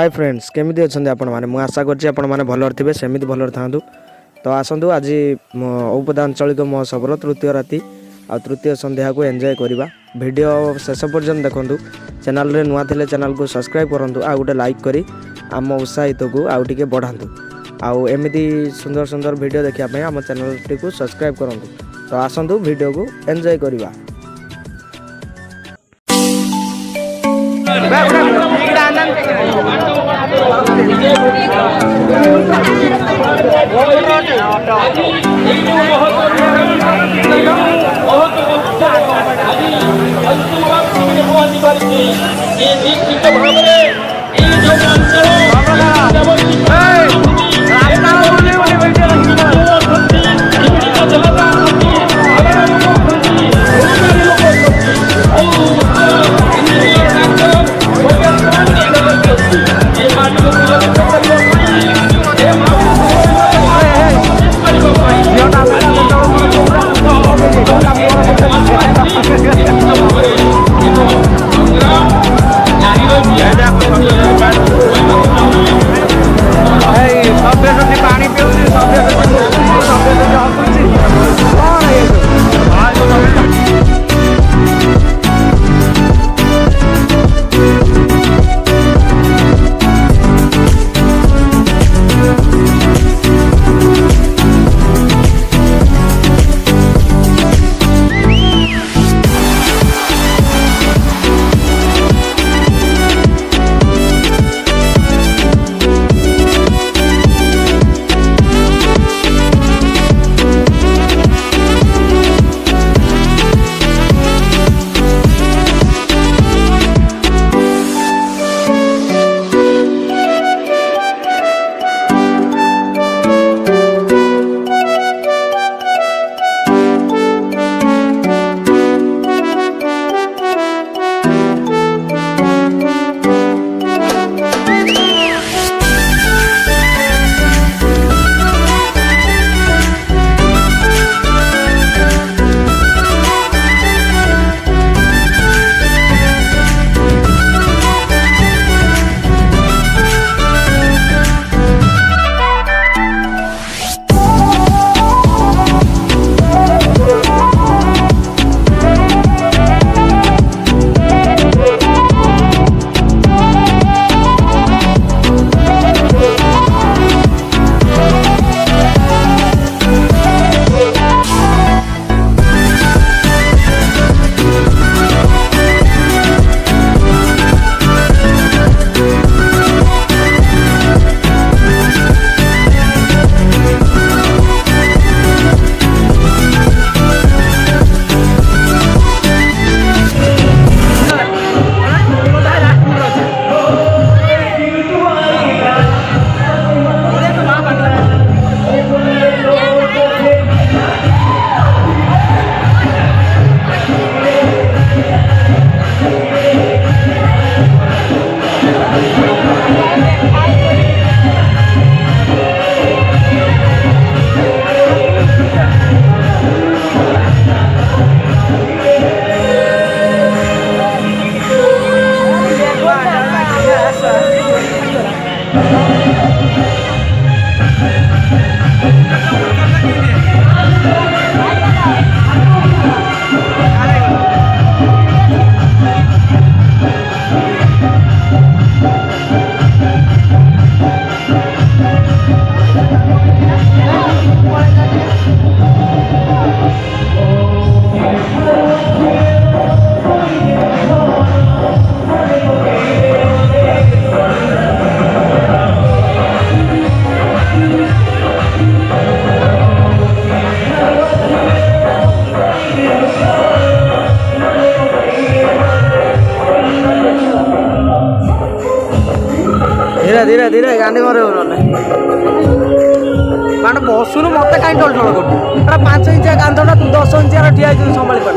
Hi friends केमिति अछंदी आपण माने मु आशा करछि आपण माने भलर थिबे सेमिति भलर थांदु। तो आसंतु आज औपदा आंचलिक महोत्सव तृतीय राति आ तृतीय संध्या को एंजॉय करवा। वीडियो शेष पर्यंत देखंतु। चैनल रे नुआ थिले चैनल को सब्सक्राइब करंतु आ गोटे लाइक करी आम उत्साहित को आउ टिके बढ़ांतु। आउ एमिति सुंदर सुंदर वीडियो देखिया पय आम चैनल टी को सब्सक्राइब करंतु। तो आसंतु वीडियो को एंजॉय करवा। धीरे धीरे धीरे गांधी मरे माने बसुनु मत कहीं टल टल कर 5 इंचिया कांधटा तू 10 इंचिया ठिया संभाली पार।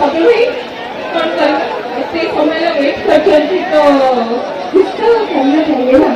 सबै भाई कौन कर इतने समय ला वेट करछन्ती तो किसका करना चाहिए ना